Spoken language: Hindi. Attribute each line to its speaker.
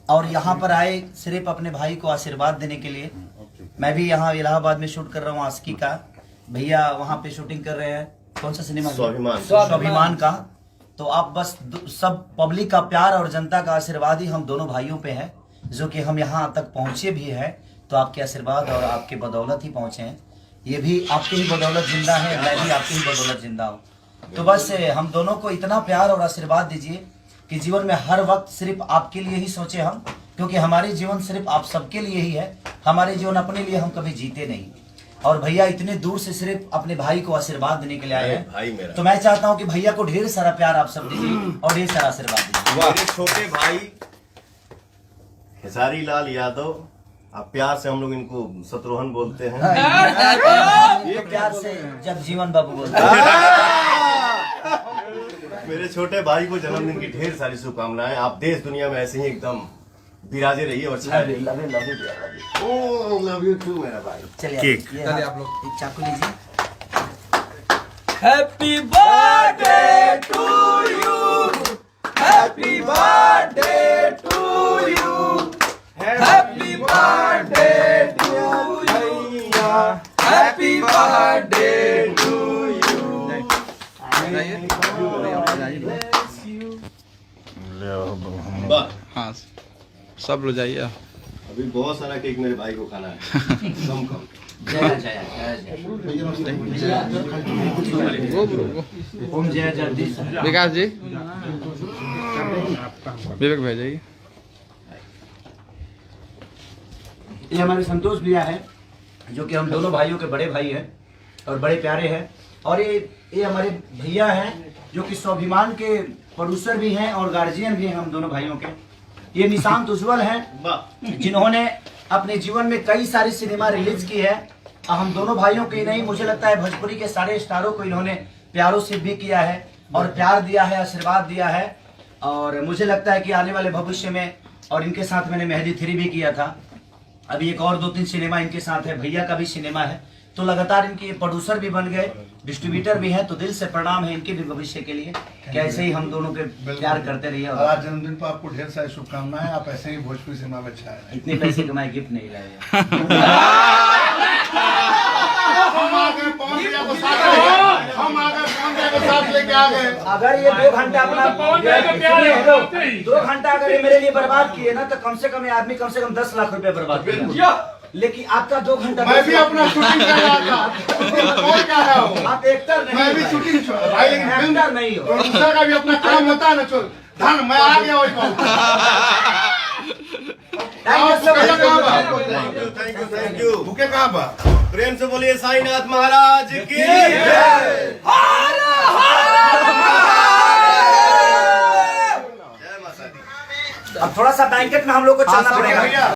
Speaker 1: और यहाँ पर आए सिर्फ अपने भाई को आशीर्वाद देने के लिए। मैं भी यहाँ इलाहाबाद में शूट कर रहा हूँ आशिकी का, भैया वहाँ पे शूटिंग कर रहे हैं। कौन सा सिनेमा? स्वाभिमान का। तो आप बस सब पब्लिक का प्यार और जनता का आशीर्वाद ही हम दोनों भाइयों पे है, जो कि हम यहाँ तक पहुँचे भी है तो आपके आशीर्वाद और आपके बदौलत ही पहुँचे हैं। ये भी आपकी ही बदौलत जिंदा है, मैं भी आपकी ही बदौलत जिंदा हूँ। तो बस हम दोनों को इतना प्यार और आशीर्वाद दीजिए कि जीवन में हर वक्त सिर्फ आपके लिए ही सोचे हम, क्योंकि हमारी जीवन सिर्फ आप सबके लिए ही है। हमारे जीवन अपने लिए हम कभी जीते नहीं। और भैया इतने दूर से सिर्फ अपने भाई को आशीर्वाद देने के लिए आए हैं, तो मैं चाहता हूं कि भैया को ढेर सारा प्यार आप सब दीजिए और ढेर सारा आशीर्वाद दीजिए।
Speaker 2: मेरे छोटे भाई खेसारी लाल यादव, आप प्यार से हम लोग इनको शत्रुघ्न बोलते हैं।
Speaker 1: ये प्यार से जगजीवन बाबू बोलते हैं।
Speaker 2: मेरे छोटे भाई को जन्मदिन की ढेर सारी शुभकामनाएं। आप देश दुनिया में ऐसे ही एकदम विराजे रहिए और छाए रहिए। लव यू टू मेरा भाई।
Speaker 1: चलिए आप लोग एक चाकू लीजिए।
Speaker 3: Happy birthday to you, happy birthday to you, happy birthday to you, happy birthday to you.
Speaker 4: हाँ सब लोग जाइए।
Speaker 2: अभी बहुत सारा केक मेरे भाई को खाना है। कम कम।
Speaker 1: जय जय ओम जय जगदीश।
Speaker 4: विकास जी, विवेक भाई जाइए।
Speaker 1: ये हमारे संतोष भैया है, जो कि हम दोनों भाइयों के बड़े भाई हैं और बड़े प्यारे हैं। और ये हमारे भैया हैं, जो कि स्वाभिमान के प्रोड्यूसर भी हैं और गार्जियन भी हैं हम दोनों भाइयों के। ये निशांत उज्जवल हैं, जिन्होंने अपने जीवन में कई सारी सिनेमा रिलीज की है। हम दोनों भाइयों की नहीं, मुझे लगता है भोजपुरी के सारे स्टारों को इन्होंने प्यारों से भी किया है और प्यार दिया है, आशीर्वाद दिया है। और मुझे लगता है कि आने वाले भविष्य में, और इनके साथ मैंने मेहंदी 3 भी किया था, अभी एक और 2-3 सिनेमा इनके साथ है, भैया का भी सिनेमा है। तो लगातार इनके प्रोड्यूसर भी बन गए, डिस्ट्रीब्यूटर भी हैं। तो दिल से प्रणाम है इनके भी भविष्य के लिए, कि ऐसे ही हम दोनों के प्यार करते रहिए। और
Speaker 5: आज जन्मदिन पर आपको ढेर सारी शुभकामनाएं। आप ऐसे ही भोजपुरी सिनेमा में छाए।
Speaker 1: इतने पैसे कमाए, गिफ्ट नहीं लाए। अगर ये 2 घंटा अपना 2 घंटा अगर ये मेरे लिए बर्बाद किए ना, तो कम से कम ये आदमी कम से कम 10 लाख रुपए बर्बाद किया। लेकिन आपका 2 घंटा,
Speaker 5: मैं भी अपना शूटिंग कर रहा था। और क्या है,
Speaker 1: आप एक्टर नहीं,
Speaker 5: मैं भी शूटिंग भाई, लेकिन
Speaker 1: एक्टर नहीं हो।
Speaker 5: प्रोड्यूसर का भी अपना काम होता है ना। चल धन मैं आ गया वही पाऊँ।
Speaker 2: Thank you.
Speaker 5: भूखे कहाँ बा?
Speaker 2: प्रेम से बोलिए साईनाथ महाराज की।
Speaker 1: अब थोड़ा सा बैंकेट में हम लोग को चलना पड़ेगा।